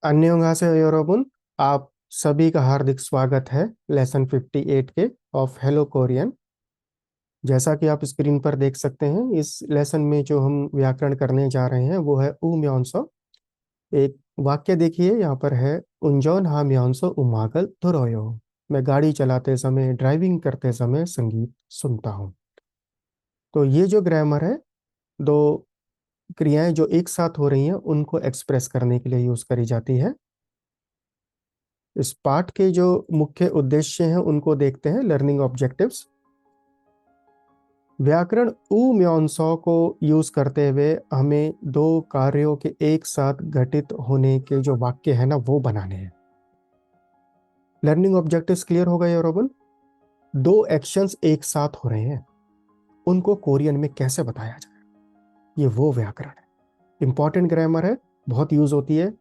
अन्योंहासेयो योरोबुन। आप सभी का हार्दिक स्वागत है लेसन 58 के ऑफ हेलो कोरियन। जैसा कि आप स्क्रीन पर देख सकते हैं, इस लेसन में जो हम व्याकरण करने जा रहे हैं वो है उ म्योंसो। एक वाक्य देखिए, यहाँ पर है उंजोन हा म्योंसो उमागल तुरोयो। मैं गाड़ी चलाते समय, ड्राइविंग करते समय संगीत सुनता हूँ। तो ये जो ग्रामर है, दो क्रियाएं जो एक साथ हो रही हैं उनको एक्सप्रेस करने के लिए यूज करी जाती है। इस पाठ के जो मुख्य उद्देश्य हैं उनको देखते हैं, लर्निंग ऑब्जेक्टिव्स। व्याकरण उ म्योंसो को यूज करते हुए हमें दो कार्यों के एक साथ घटित होने के जो वाक्य है ना वो बनाने हैं। लर्निंग ऑब्जेक्टिव्स क्लियर हो गए योरोबन? दो एक्शंस एक साथ हो रहे हैं, उनको कोरियन में कैसे बताया जाए, ये वो व्याकरण है। इंपॉर्टेंट ग्रामर है, बहुत यूज होती है,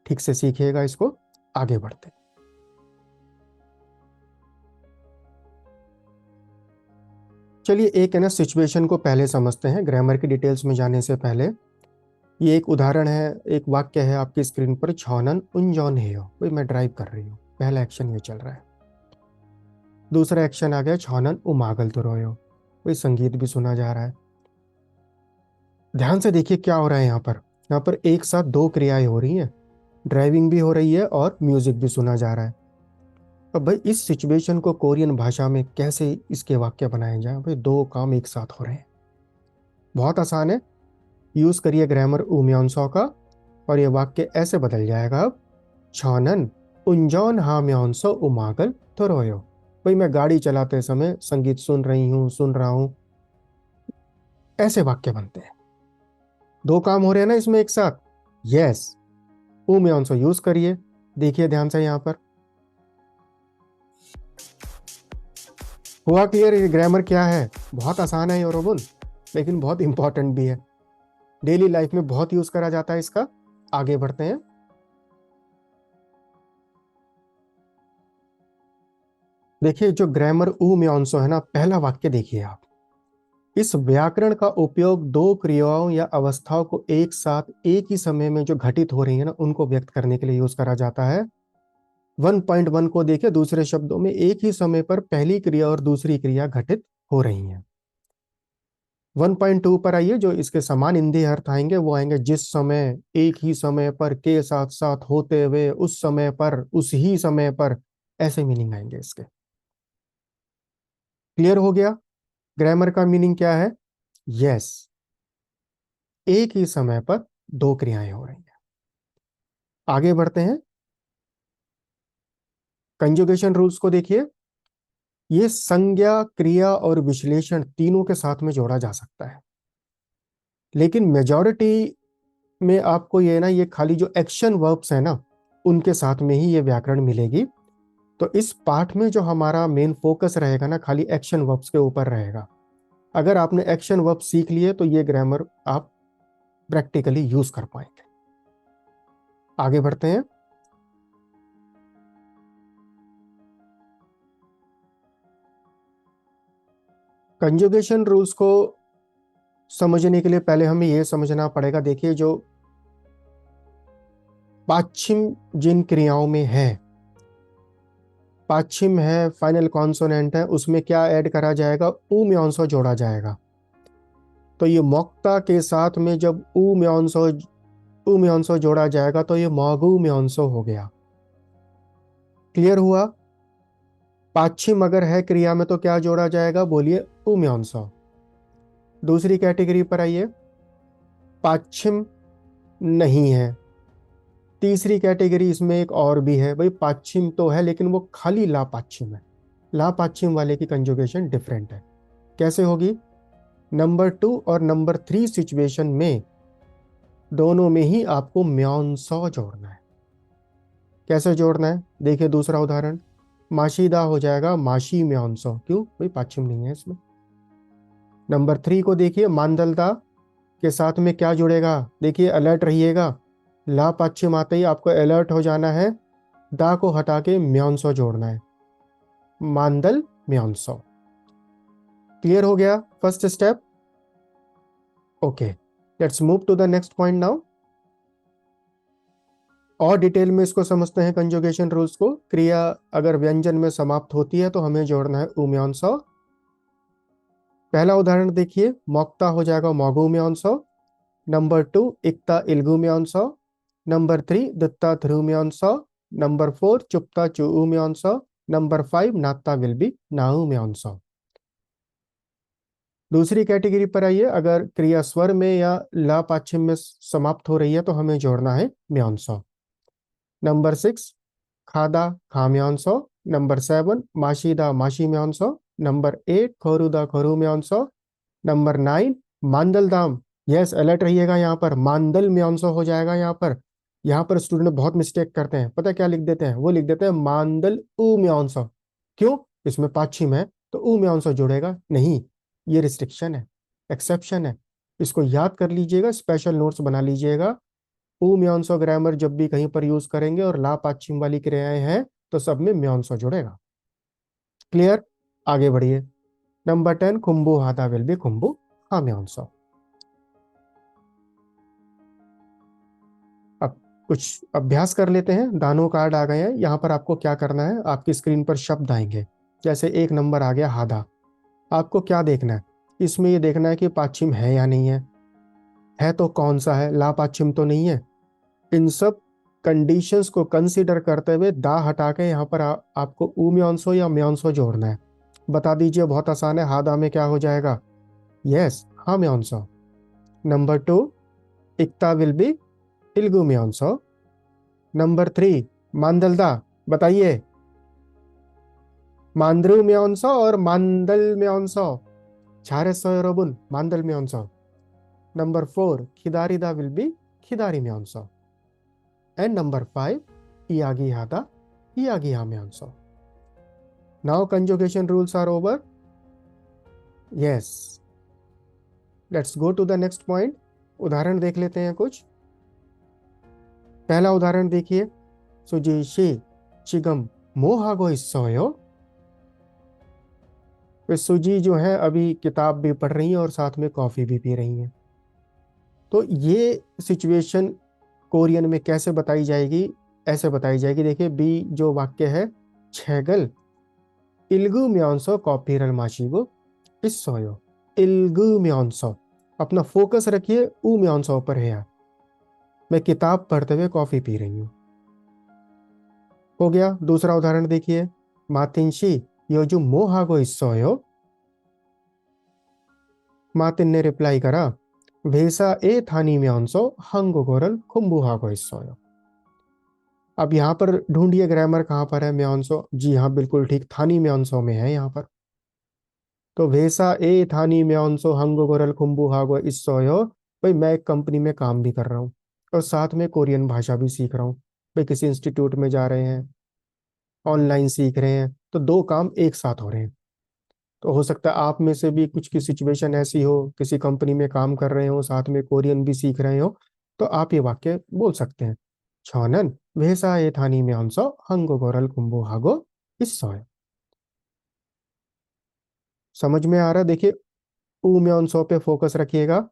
ठीक से सीखिएगा इसको। आगे बढ़ते हैं। चलिए एक है ना सिचुएशन को पहले समझते हैं, ग्रामर की डिटेल्स में जाने से पहले। ये एक उदाहरण है, एक वाक्य है आपकी स्क्रीन पर, छौनन उंजौन हेयो। भाई मैं ड्राइव कर रही हूँ, पहला एक्शन ये चल रहा है। दूसरा एक्शन आ गया छौनन उमागल तो रोयो। भाई संगीत भी सुना जा रहा है। ध्यान से देखिए क्या हो रहा है यहाँ पर। यहाँ पर एक साथ दो क्रियाएं हो रही हैं, ड्राइविंग भी हो रही है और म्यूजिक भी सुना जा रहा है। अब भाई इस सिचुएशन को कोरियन भाषा में कैसे इसके वाक्य बनाए जाए? भाई दो काम एक साथ हो रहे हैं, बहुत आसान है। यूज करिए ग्रामर उम्योंसो का और ये वाक्य ऐसे बदल जाएगा अब, छौनन उंजौन हा म्योंसो उमागल थोरोयो। भाई मैं गाड़ी चलाते समय संगीत सुन रही हूँ, सुन रहा हूँ। ऐसे वाक्य बनते हैं। दो काम हो रहे हैं ना इसमें एक साथ। यस, उम्योंसो यूज करिए। देखिए ध्यान से यहाँ पर हुआ क्लियर। ये ग्रामर क्या है? बहुत आसान है योरोबुन, लेकिन बहुत इंपॉर्टेंट भी है। डेली लाइफ में बहुत यूज करा जाता है इसका। आगे बढ़ते हैं। देखिए जो ग्रामर उ म्योंसो है ना, पहला वाक्य देखिए आप। इस व्याकरण का उपयोग दो क्रियाओं या अवस्थाओं को एक साथ एक ही समय में जो घटित हो रही है ना उनको व्यक्त करने के लिए यूज करा जाता है। 1.1 को देखिए, दूसरे शब्दों में एक ही समय पर पहली क्रिया और दूसरी क्रिया घटित हो रही हैं। 1.2 पर आइए, जो इसके समान हिंदी अर्थ आएंगे वो आएंगे जिस समय, एक ही समय पर, के साथ साथ, होते हुए, उस समय पर, उस ही समय पर, ऐसे मीनिंग आएंगे इसके। क्लियर हो गया ग्रामर का मीनिंग क्या है? यस, एक ही समय पर दो क्रियाएं हो रही हैं। आगे बढ़ते हैं। कंजुगेशन रूल्स को देखिए। ये संज्ञा, क्रिया और विश्लेषण तीनों के साथ में जोड़ा जा सकता है, लेकिन मेजॉरिटी में आपको ये ना, ये खाली जो एक्शन वर्ब्स है ना उनके साथ में ही ये व्याकरण मिलेगी। तो इस पाठ में जो हमारा मेन फोकस रहेगा ना, खाली एक्शन वर्ब्स के ऊपर रहेगा। अगर आपने एक्शन वर्ब सीख लिए तो ये ग्रामर आप प्रैक्टिकली यूज कर पाएंगे। आगे बढ़ते हैं। कंजुगेशन रूल्स को समझने के लिए पहले हमें यह समझना पड़ेगा। देखिए जो पाछिम जिन क्रियाओं में है, पाछिम है, फाइनल कॉन्सोनेंट है, उसमें क्या ऐड करा जाएगा? उ म्योंसो जोड़ा जाएगा। तो ये मौक्ता के साथ में जब उ म्योंसो जोड़ा जाएगा तो ये मौगु म्योंसो हो गया। क्लियर हुआ? पाछिम अगर है क्रिया में तो क्या जोड़ा जाएगा? बोलिए उ म्योंसो। दूसरी कैटेगरी पर आइए, पाछिम नहीं है। तीसरी कैटेगरी इसमें एक और भी है, भाई पाछिम तो है लेकिन वो खाली ला पाछिम है। ला पाछिम वाले की कंजुगेशन डिफरेंट है। कैसे होगी? नंबर 2 और नंबर 3 सिचुएशन में दोनों में ही आपको म्योंसो जोड़ना है। कैसे जोड़ना है? देखिए दूसरा उदाहरण, माशीदा हो जाएगा माशी म्योंसो। क्यों? भाई पाछिम नहीं है इसमें। नंबर 3 को देखिए, मांदलदा के साथ में क्या जुड़ेगा? देखिए अलर्ट रहिएगा, ला पाछिम आते ही आपको अलर्ट हो जाना है, दा को हटा के म्योंसो जोड़ना है, मांदल म्योंसो। क्लियर हो गया first step? Okay, let's move to the next point now. और डिटेल में इसको समझते हैं कंजुगेशन रूल्स को। क्रिया अगर व्यंजन में समाप्त होती है तो हमें जोड़ना है उम्यांश। पहला उदाहरण देखिए, मौक्ता हो जाएगा मोगुम्यांश। नंबर 2 इक्ता इल्गुम्यांश। नंबर 3 दित्ता थ्रुम्यांश। नंबर 4 चुप्ता चुउम्यांश। नंबर 5 नात्ता विल बी नाउम्यांश। दूसरी कैटेगरी पर आइए, अगर क्रिया स्वर में या ला पाच्छिम में समाप्त हो रही है तो हमें जोड़ना है म्यांश। नंबर 6 खादा खाम्यांश। नंबर 7 माशीदा माशीम्यांश। नंबर 8 खोरुदा खोरुम्यांश। नंबर 9 मांदल दाम। यस, अलर्ट रहिएगा, यहाँ पर मांदल म्यांसो हो जाएगा। यहाँ पर स्टूडेंट बहुत मिस्टेक करते हैं, पता है क्या लिख देते हैं? वो लिख देते हैं मांदल उ म्यांसो। क्यों? इसमें पाछिम है तो उ म्यांसो जुड़ेगा नहीं। ये रिस्ट्रिक्शन है, एक्सेप्शन है। इसको याद कर लीजिएगा, स्पेशल नोट्स बना लीजिएगा। उ म्यांसो ग्रामर जब भी कहीं पर यूज करेंगे और ला पाछिम वाली क्रियाएं हैं तो सब में म्यांसो जुड़ेगा। क्लियर? आगे बढ़िए। Number 10 कुंभू Hada will be कुंभू हाम्यांसो। अब कुछ अभ्यास कर लेते हैं। दानो कार्ड आ गए हैं, यहाँ पर आपको क्या करना है, आपकी स्क्रीन पर शब्द आएंगे। जैसे एक नंबर आ गया हादा, आपको क्या देखना है? इसमें ये देखना है कि पाछिम है या नहीं है तो कौन सा है, ला पाछिम तो नहीं है। इन सब कंडीशंस को कंसीडर करते हुए दा हटा के यहाँ पर आपको उ म्यांसो या म्यांसो जोड़ना है। बता दीजिए, बहुत आसान है। हादा में क्या हो जाएगा? यस, हाँ म्यांसो। नंबर 2 इक्ता विल बी इल्गु म्यांसो। नंबर 3 मांदलदा, बताइए। मांद्रू म्यांसो और मांदल म्यांसो, छारेसो यरोबुन मांदल म्यांसो। नंबर 4 खिदारीदा विल बी खिदारी म्यांसो। एंड नंबर 5 इयागी हादा इयागी हा म्यांसो। Now conjugation rules are over. Yes, let's go to the next point. उदाहरण देख लेते हैं कुछ। पहला उदाहरण देखिए, सुजीशी चिगम मोहागो इसोयो। वे सुजी जो है अभी किताब भी पढ़ रही हैं और साथ में कॉफी भी पी रही हैं। तो ये सिचुएशन कोरियन में कैसे बताई जाएगी? ऐसे बताई जाएगी, देखिए बी जो वाक्य है, छेगल इल्गु म्यांसो कॉफीरल माशिगो इसोयो। इल्गु म्यांसो, अपना फोकस रखिए, उ म्यांसो पर है। मैं किताब पढ़ते हुए कॉफी पी रही हूँ। हो गया। दूसरा उदाहरण देखिए, मातिनशी योजु मोहागो इसोयो। मातिन ने रिप्लाई करा, वेसा ए थानी म्यांसो हंगोगोरल कुंभुहागो इसोयो। अब यहाँ पर ढूंढिए ग्रामर कहाँ पर है, म्यांसो। जी हाँ, बिल्कुल ठीक, थानी म्यांसो में है यहाँ पर। तो वेसा ए थानी म्यांसो हंगोगोरल कुंभुहागो इसोयो। भाई मैं एक कंपनी में काम भी कर रहा हूँ और साथ में कोरियन भाषा भी सीख रहा हूँ। भाई किसी इंस्टीट्यूट में जा रहे हैं, ऑनलाइन सीख रहे हैं, तो दो काम एक साथ हो रहे हैं। तो हो सकता है आप में से भी कुछ की सिचुएशन ऐसी हो, किसी कंपनी में काम कर रहे हो, साथ में कोरियन भी सीख रहे हो, तो आप ये वाक्य बोल सकते हैं। छानन वेसा ए थानी में अंसो हंगो गोरल कुंभो हागो इस्सो है। समझ में आ रहा है? देखिए, ऊ में अंसो पे फोकस रखिएगा।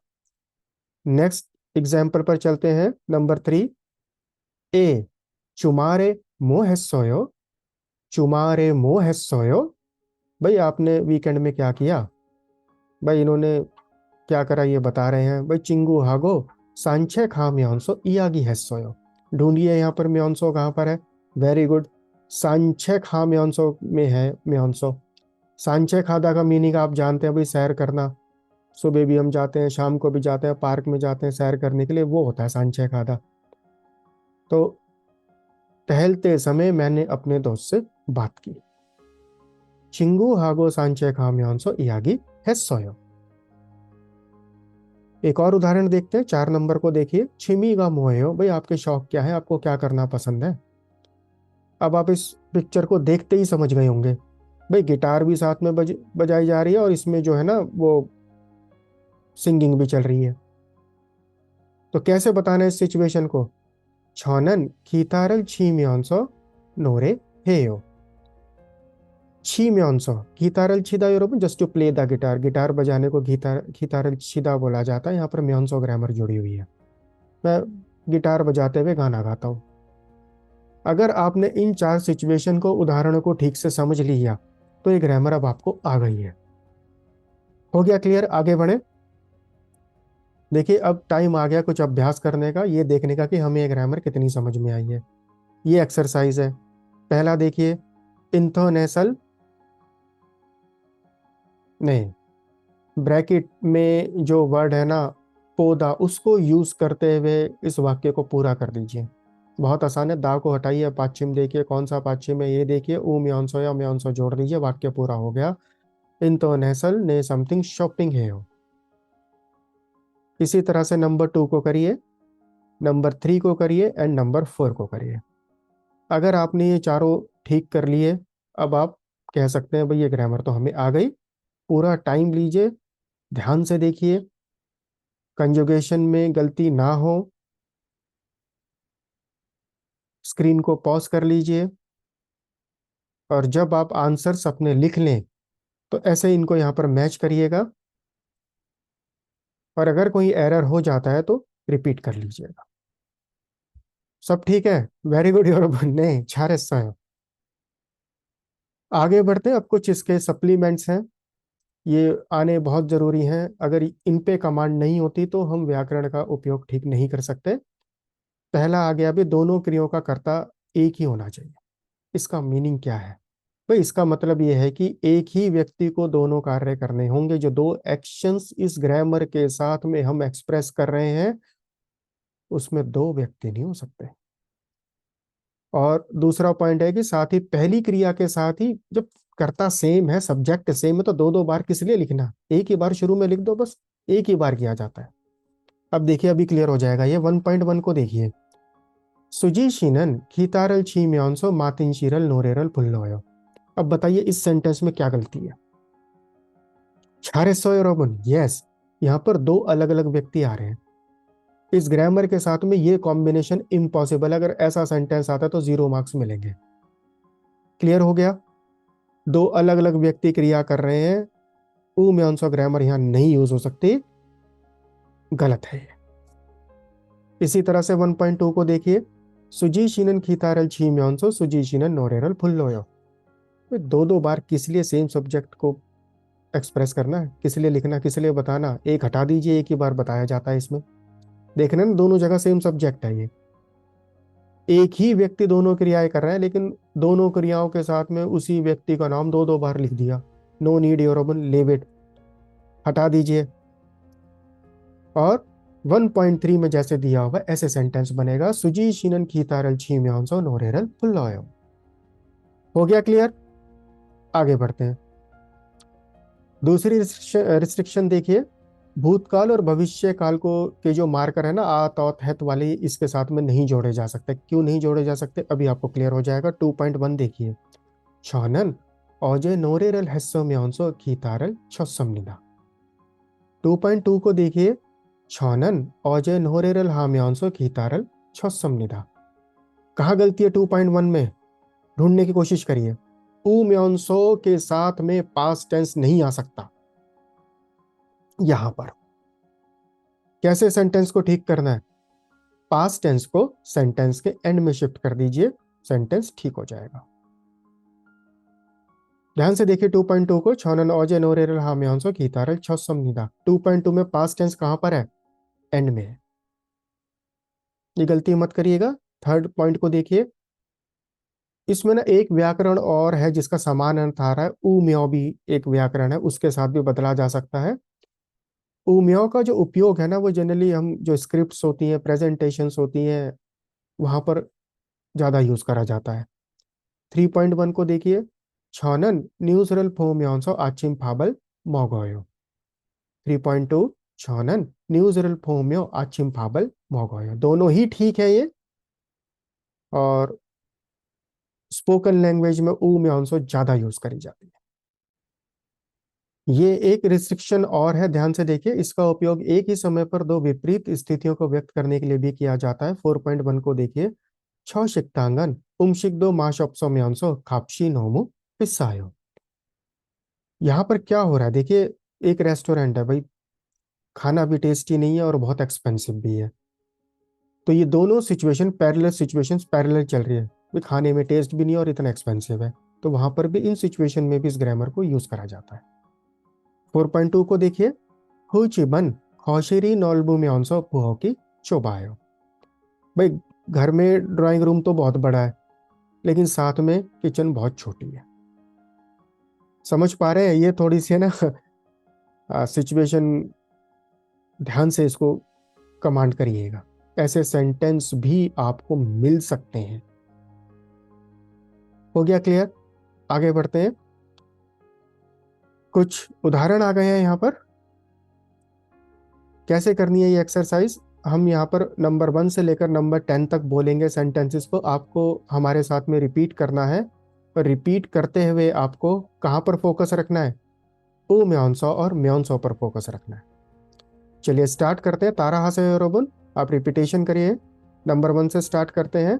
नेक्स्ट एग्जाम्पल पर चलते हैं। नंबर 3 ए चुमारे मोहेस्सोयो। चुमारे मोहेस्सोयो। भाई आपने वीकेंड में क्या किया? भाई इन्होंने क्या करा ये बता रहे हैं। भाई चिंगू हागो सांचे खा म्योंसो इयागी हेस्सोयो। ढूंढिए यहाँ पर म्योंसो कहाँ पर है। वेरी गुड, सांचे खा म्योंसो में है म्योंसो। सांचे खादा का मीनिंग आप जानते हैं, भाई सैर करना। सुबह भी हम जाते हैं, शाम को भी जाते हैं, पार्क में जाते हैं सैर करने के लिए, वो होता है सांचे खादा। तो टहलते समय मैंने अपने दोस्त से बात की। चिंगू हागो सांचे खा म्योंसो इयागी हेस्सोयो। एक और उदाहरण देखते हैं, 4 नंबर को देखिए। छिमी गा मोयो, भाई आपके शौक क्या है, आपको क्या करना पसंद है? अब आप इस पिक्चर को देखते ही समझ गए होंगे। भाई गिटार भी साथ में बजाई जा रही है और इसमें जो है ना वो सिंगिंग भी चल रही है। तो कैसे बताना है इस सिचुएशन को? छनन खीतारल छीम्योंसो नोरे हेयो। छीम्योंसो गीतारल छिदा यूरोप, just to play the guitar. Guitar बजाने को गीतारल छिदा बोला जाता है। यहाँ पर म्योंसो ग्रामर जुड़ी हुई है। मैं गिटार बजाते हुए गाना गाता हूँ। अगर आपने इन 4 सिचुएशन को, उदाहरणों को ठीक से समझ लिया तो ये ग्रामर अब आपको आ गई है। हो गया क्लियर? आगे बढ़े। देखिए अब टाइम आ गया कुछ अभ्यास करने का, ये देखने का कि हमें ये ग्रामर कितनी समझ में आई है। ये एक्सरसाइज है। पहला देखिए, इंथोनेसल, नहीं, ब्रैकेट में जो वर्ड है ना पौधा, उसको यूज करते हुए इस वाक्य को पूरा कर दीजिए। बहुत आसान है। दा को हटाइए, पाच्छिम देखिए कौन सा पाच्छिम है, ये देखिए ऊ म्योंसो या म्योंसो जोड़ दीजिए, वाक्य पूरा हो गया। इंटरनेशनल ने समथिंग शॉपिंग है हो। इसी तरह से नंबर 2 को करिए, नंबर 3 को करिए एंड नंबर 4 को करिए। अगर आपने ये चारों ठीक कर लिए, अब आप कह सकते हैं भाई ये ग्रामर तो हमें आ गई। पूरा टाइम लीजिए, ध्यान से देखिए, कंजुगेशन में गलती ना हो। स्क्रीन को पॉज कर लीजिए और जब आप आंसर्स अपने लिख लें तो ऐसे इनको यहाँ पर मैच करिएगा, और अगर कोई एरर हो जाता है तो रिपीट कर लीजिएगा। सब ठीक है? वेरी गुड योर बनने छारे है। आगे बढ़ते हैं। अब कुछ इसके सप्लीमेंट्स हैं, ये आने बहुत जरूरी हैं। अगर इन पे कमांड नहीं होती तो हम व्याकरण का उपयोग ठीक नहीं कर सकते। पहला आ गया, भी दोनों क्रियाओं का कर्ता एक ही होना चाहिए। इसका मीनिंग क्या है भाई? इसका मतलब यह है कि एक ही व्यक्ति को दोनों कार्य करने होंगे। जो दो एक्शंस इस ग्रामर के साथ में हम एक्सप्रेस कर रहे हैं उसमें दो व्यक्ति नहीं हो सकते। और दूसरा पॉइंट है कि साथ ही पहली क्रिया के साथ ही जब कर्ता सेम है, सब्जेक्ट सेम है, तो दो दो बार किस लिए लिखना? एक ही बार शुरू में लिख दो, बस एक ही बार किया जाता है। अब देखिए, अभी क्लियर हो जाएगा ये। 1.1 को देखिए, सुजी शीनन खीतारल छी म्योंसो मातिन शीरल नोरेरल फुल्लोयो। अब बताइए इस सेंटेंस में क्या गलती है? छारे सोय रोबन, यस, यहाँ पर दो अलग अलग व्यक्ति आ रहे हैं। इस ग्रामर के साथ में ये कॉम्बिनेशन इम्पॉसिबल। अगर ऐसा सेंटेंस आता तो 0 मार्क्स मिलेंगे। क्लियर हो गया? दो अलग अलग व्यक्ति क्रिया कर रहे हैं, ऊ म्योंसो ग्रामर यहाँ नहीं यूज हो सकती, गलत है। इसी तरह से 1.2 को देखिए, सुजी शीनन खीतारल छी म्योंसो सुजी शीनन नोरेरल फुल्लोयो। दो दो बार किस लिए सेम सब्जेक्ट को एक्सप्रेस करना है? किस लिए लिखना, किस लिए बताना? एक हटा दीजिए, एक ही बार बताया जाता है इसमें। देखना ना, दोनों जगह सेम सब्जेक्ट है। ये एक ही व्यक्ति दोनों क्रियाएं कर रहा है, लेकिन दोनों क्रियाओं के साथ में उसी व्यक्ति का नाम दो दो बार लिख दिया। नो नीड योरबन, लेव इट, हटा दीजिए। और 1.3 में जैसे दिया होगा ऐसे सेंटेंस बनेगा, सुजी शीनन खीतारल छी म्योंसो नोरेरल फुल्लोयो। हो गया क्लियर? आगे बढ़ते हैं। दूसरी रिस्ट्रिक्शन देखिए, भूतकाल और भविष्य काल को के जो मार्कर है ना, आ तौत हैत वाले, इसके साथ में नहीं जोड़े जा सकते। क्यों नहीं जोड़े जा सकते अभी आपको क्लियर हो जाएगा। 2.1 देखिए, छानन औजे नोरेरल हेस्सो म्योंसो खीतारल छोसमनिदा। 2.2 को देखिए, छानन औजे नोरेरल हा म्योंसो खीतारल छोसमनिदा। कहाँ गलती है 2.1 में? ढूंढने की कोशिश करिए। ऊ म्योंसो के साथ में पास्ट टेंस नहीं आ सकता। यहां पर कैसे सेंटेंस को ठीक करना है? पास्ट टेंस को सेंटेंस के एंड में शिफ्ट कर दीजिए, सेंटेंस ठीक हो जाएगा। ध्यान से देखिए 2.2 को, छनन औजे नोरेरल हाम्यांसो खीतारल छोसमनिदा। 2.2 में पास्ट टेंस कहां पर है? एंड में है। ये गलती मत करिएगा। थर्ड पॉइंट को देखिए, इसमें ना एक व्याकरण और है जिसका समान अर्थ आ रहा है। ऊ म्यो भी एक व्याकरण है, उसके साथ भी बदला जा सकता है। ऊ म्यो का जो उपयोग है ना, वो जनरली हम जो स्क्रिप्ट्स होती हैं, प्रेजेंटेशंस होती हैं, वहां पर ज्यादा यूज करा जाता है। 3.1 को देखिए, छानन न्यूजरल फोम्यांसो आचिम फाबल मोगोयो। 3.2, छानन न्यूजरल फोम्यो आचिम फाबल मोगोयो। दोनों ही ठीक है ये। और स्पोकन लैंग्वेज में ऊ म्यांसो ज्यादा यूज करी जाती है। ये एक रिस्ट्रिक्शन और है, ध्यान से देखिए। इसका उपयोग एक ही समय पर दो विपरीत स्थितियों को व्यक्त करने के लिए भी किया जाता है। 4.1 को देखिए, छ शिक्तांगन उमशिक दो माशोप्सो म्यांसो खापशी नोमु पिस्सायो। यहाँ पर क्या हो रहा है देखिए, एक रेस्टोरेंट है भाई, खाना भी टेस्टी नहीं है और बहुत एक्सपेंसिव भी है। तो ये दोनों सिचुएशन पैरेलल चल रही है। भी खाने में टेस्ट भी नहीं और इतना एक्सपेंसिव है, तो वहां पर भी इन सिचुएशन में भी इस ग्रामर को यूज करा जाता है। 4.2 को देखिए, हुचिबन हौशेरी नॉल्बू में ऑनसो पुहो की चोबायो। भाई घर में ड्राइंग रूम तो बहुत बड़ा है, लेकिन साथ में किचन बहुत छोटी है। समझ पा रहे हैं? ये थोड़ी सी है ना सिचुएशन, ध्यान से इसको कमांड करिएगा। ऐसे सेंटेंस भी आपको मिल सकते हैं। हो गया क्लियर? आगे बढ़ते हैं। कुछ उदाहरण आ गए हैं यहाँ पर। कैसे करनी है ये एक्सरसाइज? हम यहाँ पर नंबर 1 से लेकर नंबर 10 तक बोलेंगे सेंटेंसेस को, आपको हमारे साथ में रिपीट करना है। और रिपीट करते हुए आपको कहाँ पर फोकस रखना है? ओ म्योनसो और म्योनसो पर फोकस रखना है। चलिए स्टार्ट करते हैं। तारा हासे यरोबुन, आप रिपीटेशन करिए। नंबर 1 से स्टार्ट करते हैं।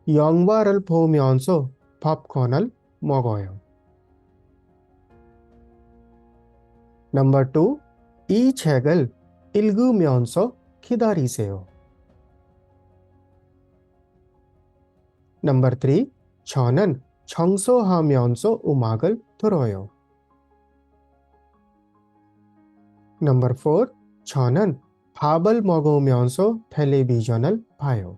영화를 보면서 팝콘을 먹어요. Number 2, 이 책을 읽으면서 기다리세요. Number 3, 저는 청소하면서 음악을 들어요. Number 4, 저는 밥을 먹으면서 텔레비전을 봐요.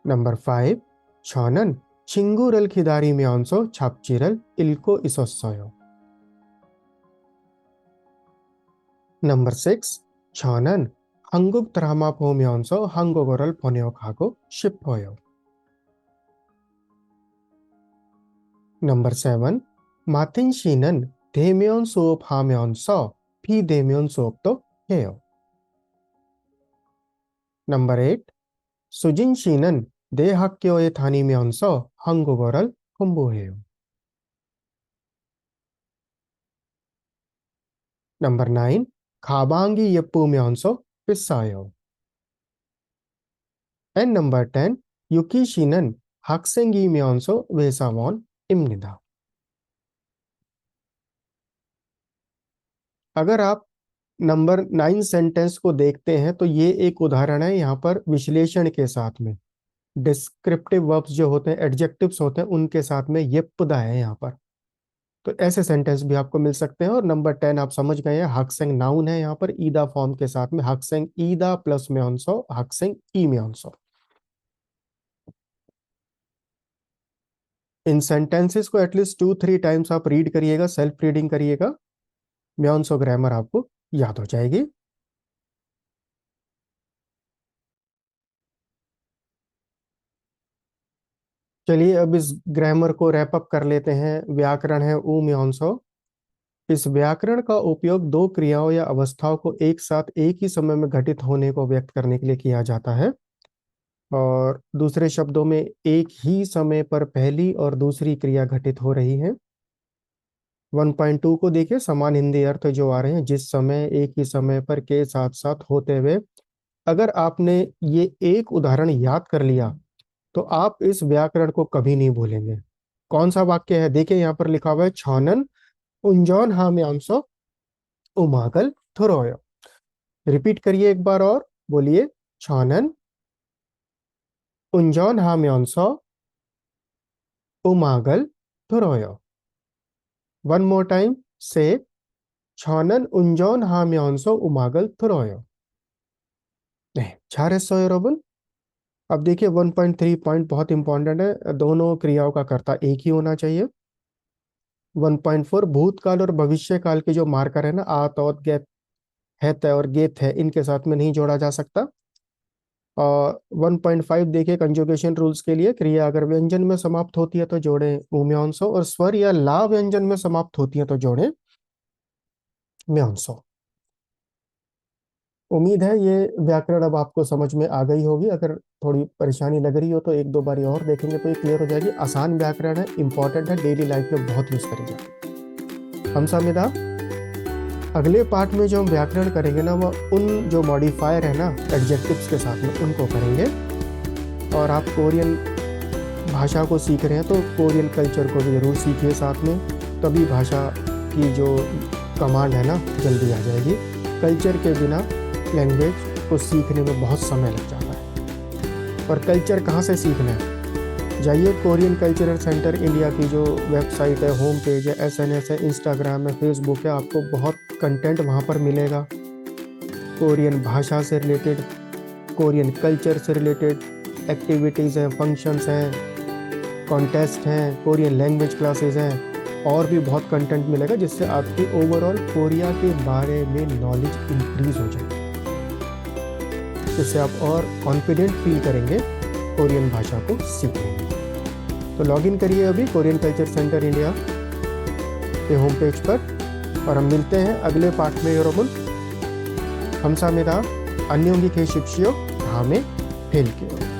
Number 5, 저는 친구를 기다리면서 잡지를 읽고 있었어요. Number 6, 저는 한국 드라마 보면서 한국어를 번역하고 싶어요. Number 7, 마틴 씨는 대면 수업하면서 비대면 수업도 해요. Number 8, 수진 씨는 대학교에 다니면서 한국어를 공부해요. Number 9, 가방이 예쁘면서 비싸요. And number 10, 유키 씨는 학생이면서 회사원입니다. अगर आप नंबर 9 सेंटेंस को देखते हैं तो ये एक उदाहरण है यहाँ पर विश्लेषण के साथ में। डिस्क्रिप्टिव वर्ब्स जो होते हैं, एडजेक्टिव्स होते हैं, उनके साथ में ये पदा है यहाँ पर। तो ऐसे सेंटेंस भी आपको मिल सकते हैं। और नंबर 10 आप समझ गए हैं, हाक्सेंग नाउन है यहाँ पर ईदा फॉर्म के साथ में, हाक्सेंग ईदा प्लस म्योनसो, हाक्सेंग ई म्योनसो। इन सेंटेंसेस को एटलीस्ट 2-3 टाइम्स आप रीड करिएगा, सेल्फ रीडिंग करिएगा, म्योनसो ग्रामर आपको याद हो जाएगी। चलिए अब इस ग्रामर को रैप अप कर लेते हैं। व्याकरण है ऊ म्योनसो। इस व्याकरण का उपयोग दो क्रियाओं या अवस्थाओं को एक साथ एक ही समय में घटित होने को व्यक्त करने के लिए किया जाता है। और दूसरे शब्दों में, एक ही समय पर पहली और दूसरी क्रिया घटित हो रही है। 1.2 को देखिए, समान हिंदी अर्थ जो आ रहे हैं, जिस समय, एक ही समय पर, के साथ साथ, होते हुए। अगर आपने ये एक उदाहरण याद कर लिया तो आप इस व्याकरण को कभी नहीं भूलेंगे। कौन सा वाक्य है? देखिए यहाँ पर लिखा हुआ है, छानन उंजौन हाम्यांसो उमागल थुरोयो। रिपीट करिए एक बार और बोलिए, छानन उंजौन हाम्यांसो उमागल थुरोयो। वन मोर टाइम से, छानन उंजौन हाम्यांसो उमागल थुरोयो। 잘했어요 여러분। अब देखिए 1.3 पॉइंट बहुत इंपॉर्टेंट है, दोनों क्रियाओं का कर्ता एक ही होना चाहिए। 1.4, भूतकाल और भविष्य काल के जो मार्कर है ना, आत और गैत है तय और गेत है, इनके साथ में नहीं जोड़ा जा सकता। और 1.5 देखिए, कंजुगेशन रूल्स के लिए, क्रिया अगर व्यंजन में समाप्त होती है तो जोड़े म्योनसो, और स्वर या ला व्यंजन में समाप्त होती है तो जोड़े म्योनसो। उम्मीद है ये व्याकरण अब आपको समझ में आ गई होगी। अगर थोड़ी परेशानी लग रही हो तो एक दो बार और देखेंगे तो ये क्लियर हो जाएगी। आसान व्याकरण है, इंपॉर्टेंट है, डेली लाइफ में बहुत यूज करेंगे। हम सामिदा, अगले पार्ट में जो हम व्याकरण करेंगे ना, वो उन जो मॉडिफायर है ना एडजेक्टिव्स के साथ में, उनको करेंगे। और आप कोरियन भाषा को सीख रहे हैं तो कोरियन कल्चर को भी जरूर सीखिए साथ में, तभी भाषा की जो कमांड है ना जल्दी आ जाएगी। कल्चर के बिना लैंग्वेज को सीखने में बहुत समय लग जाता है। और कल्चर कहाँ से सीखना है, जाइए कोरियन कल्चरल सेंटर इंडिया की जो वेबसाइट है, होम पेज है, एसएनएस है, इंस्टाग्राम है, फेसबुक है, आपको बहुत कंटेंट वहाँ पर मिलेगा। कोरियन भाषा से रिलेटेड, कोरियन कल्चर से रिलेटेड एक्टिविटीज़ हैं, फंक्शंस हैं, कॉन्टेस्ट हैं, कोरियन लैंग्वेज क्लासेस हैं, और भी बहुत कंटेंट मिलेगा जिससे आपकी ओवरऑल कोरिया के बारे में नॉलेज इंक्रीज हो जाए, जिससे आप और कॉन्फिडेंट फील करेंगे कोरियन भाषा को सीखने में। तो लॉगिन करिए अभी कोरियन कल्चर सेंटर इंडिया के होम पेज पर, और हम मिलते हैं अगले पार्ट में। 여러분 감사합니다. 안녕히 계십시오. 다음에 뵐게요.